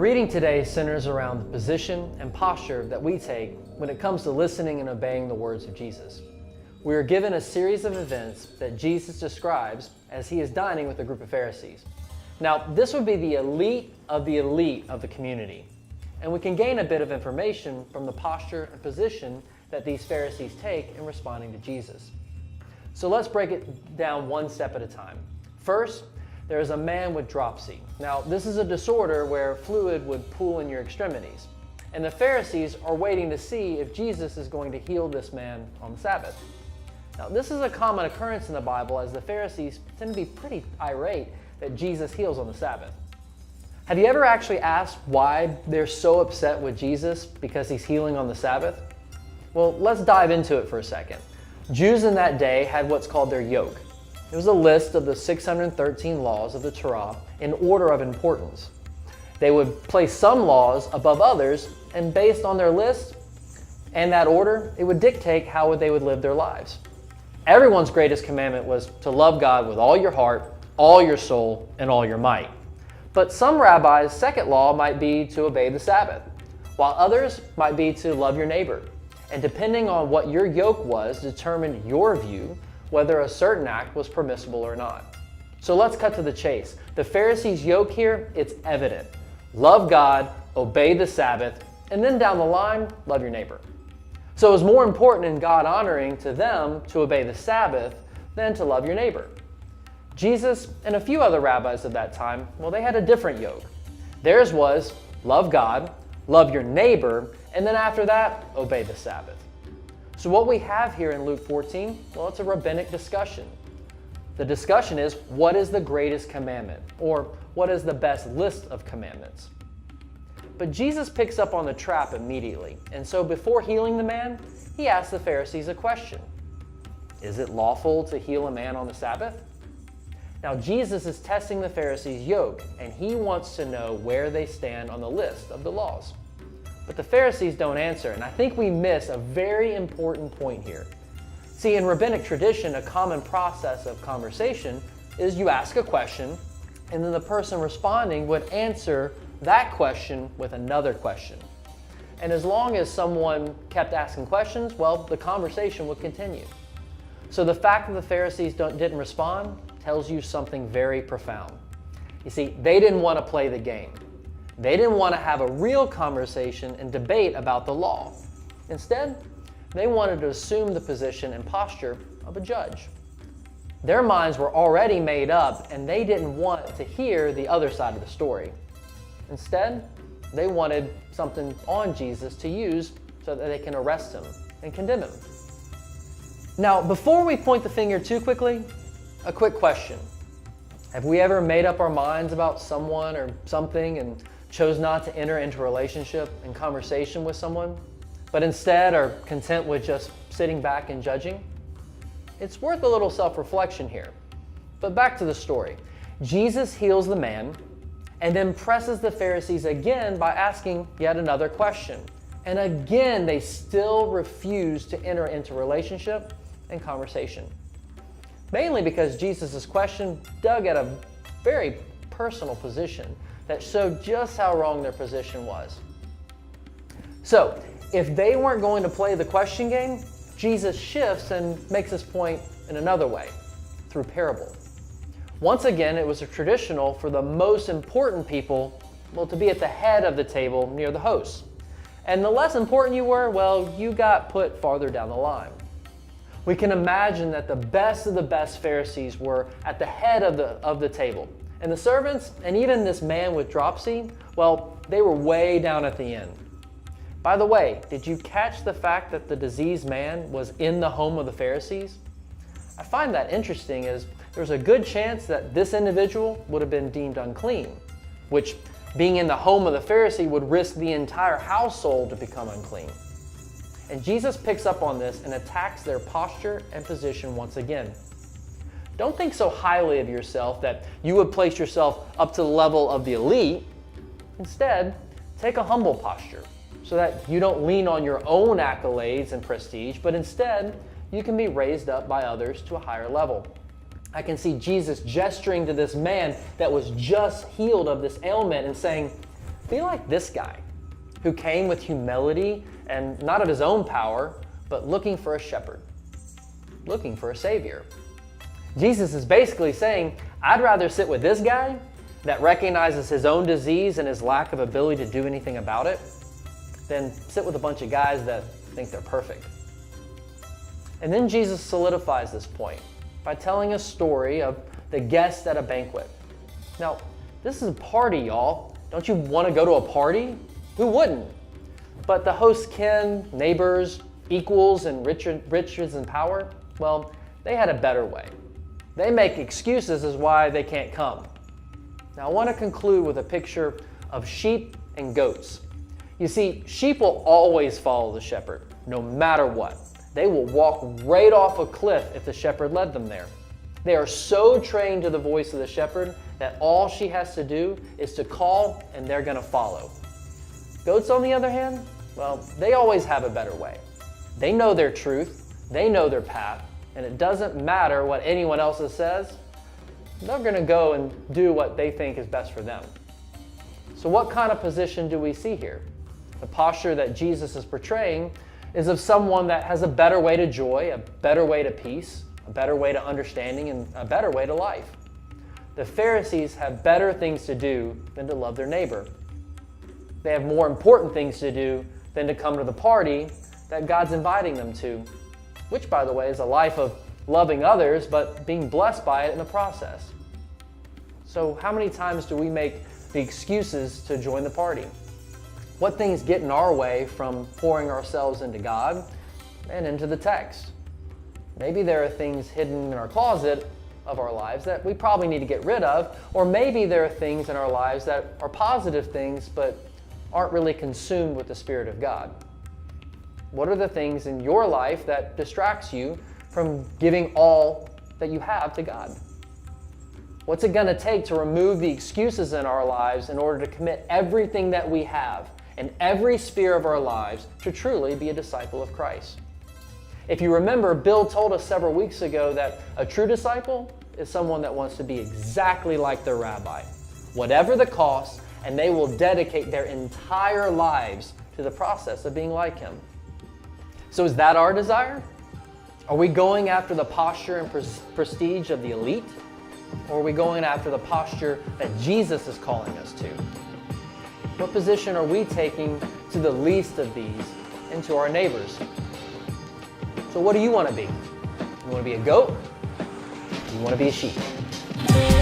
reading today centers around the position and posture that we take when it comes to listening and obeying the words of Jesus. We are given a series of events that Jesus describes as he is dining with a group of Pharisees. Now, this would be the elite of the community, and we can gain a bit of information from the posture and position that these Pharisees take in responding to Jesus. So let's break it down one step at a time. First, there is a man with dropsy. Now, this is a disorder where fluid would pool in your extremities. And the Pharisees are waiting to see if Jesus is going to heal this man on the Sabbath. Now, this is a common occurrence in the Bible as the Pharisees tend to be pretty irate that Jesus heals on the Sabbath. Have you ever actually asked why they're so upset with Jesus because he's healing on the Sabbath? Well, let's dive into it for a second. Jews in that day had what's called their yoke. It was a list of the 613 laws of the Torah in order of importance. They would place some laws above others, and based on their list and that order, it would dictate how they would live their lives. Everyone's greatest commandment was to love God with all your heart, all your soul, and all your might. But some rabbis' second law might be to obey the Sabbath, while others might be to love your neighbor. And depending on what your yoke was, determined your view whether a certain act was permissible or not. So let's cut to the chase. The Pharisees' yoke here, it's evident. Love God, obey the Sabbath, and then down the line, love your neighbor. So it was more important in God honoring to them to obey the Sabbath than to love your neighbor. Jesus and a few other rabbis of that time, well, they had a different yoke. Theirs was love God, love your neighbor, and then after that, obey the Sabbath. So what we have here in Luke 14, well, it's a rabbinic discussion. The discussion is, what is the greatest commandment? Or what is the best list of commandments? But Jesus picks up on the trap immediately. And so before healing the man, he asks the Pharisees a question. Is it lawful to heal a man on the Sabbath? Now, Jesus is testing the Pharisees' yoke, and he wants to know where they stand on the list of the laws. But the Pharisees don't answer, and I think we miss a very important point here. See, in rabbinic tradition, a common process of conversation is you ask a question, and then the person responding would answer that question with another question. And as long as someone kept asking questions, well, the conversation would continue. So the fact that the Pharisees didn't respond tells you something very profound. You see, they didn't want to play the game. They didn't want to have a real conversation and debate about the law. Instead, they wanted to assume the position and posture of a judge. Their minds were already made up, and they didn't want to hear the other side of the story. Instead, they wanted something on Jesus to use so that they can arrest him and condemn him. Now, before we point the finger too quickly, a quick question. Have we ever made up our minds about someone or something and chose not to enter into a relationship and conversation with someone, but instead are content with just sitting back and judging? It's worth a little self-reflection here. But back to the story. Jesus heals the man and then presses the Pharisees again by asking yet another question. And again, they still refuse to enter into relationship and conversation. Mainly because Jesus' question dug at a very personal position that showed just how wrong their position was. So, if they weren't going to play the question game, Jesus shifts and makes his point in another way, through parable. Once again, it was traditional for the most important people, well, to be at the head of the table near the host. And the less important you were, well, you got put farther down the line. We can imagine that the best of the best Pharisees were at the head of the table. And the servants, and even this man with dropsy, well, they were way down at the end. By the way, did you catch the fact that the diseased man was in the home of the Pharisees? I find that interesting as there's a good chance that this individual would have been deemed unclean, which, being in the home of the Pharisee, would risk the entire household to become unclean. And Jesus picks up on this and attacks their posture and position once again. Don't think so highly of yourself that you would place yourself up to the level of the elite. Instead, take a humble posture so that you don't lean on your own accolades and prestige, but instead, you can be raised up by others to a higher level. I can see Jesus gesturing to this man that was just healed of this ailment and saying, Be like this guy who came with humility and not of his own power, but looking for a shepherd, looking for a savior. Jesus is basically saying, I'd rather sit with this guy that recognizes his own disease and his lack of ability to do anything about it than sit with a bunch of guys that think they're perfect. And then Jesus solidifies this point by telling a story of the guest at a banquet. Now, this is a party, y'all. Don't you want to go to a party? Who wouldn't? But the host's kin, neighbors, equals in riches and power, well, they had a better way. They make excuses as why they can't come. Now, I want to conclude with a picture of sheep and goats. You see, sheep will always follow the shepherd, no matter what. They will walk right off a cliff if the shepherd led them there. They are so trained to the voice of the shepherd that all she has to do is to call and they're going to follow. Goats, on the other hand, well, they always have a better way. They know their truth, they know their path, and it doesn't matter what anyone else says. They're going to go and do what they think is best for them. So what kind of position do we see here? The posture that Jesus is portraying is of someone that has a better way to joy, a better way to peace, a better way to understanding, and a better way to life. The Pharisees have better things to do than to love their neighbor. They have more important things to do than to come to the party that God's inviting them to, which, by the way, is a life of loving others, but being blessed by it in the process. So how many times do we make the excuses to join the party? What things get in our way from pouring ourselves into God and into the text? Maybe there are things hidden in our closet of our lives that we probably need to get rid of, or maybe there are things in our lives that are positive things but aren't really consumed with the Spirit of God. What are the things in your life that distracts you from giving all that you have to God? What's it going to take to remove the excuses in our lives in order to commit everything that we have in every sphere of our lives to truly be a disciple of Christ? If you remember, Bill told us several weeks ago that a true disciple is someone that wants to be exactly like their rabbi, whatever the cost, and they will dedicate their entire lives to the process of being like him. So is that our desire? Are we going after the posture and prestige of the elite? Or are we going after the posture that Jesus is calling us to? What position are we taking to the least of these and to our neighbors? So what do you want to be? You want to be a goat? Or you want to be a sheep?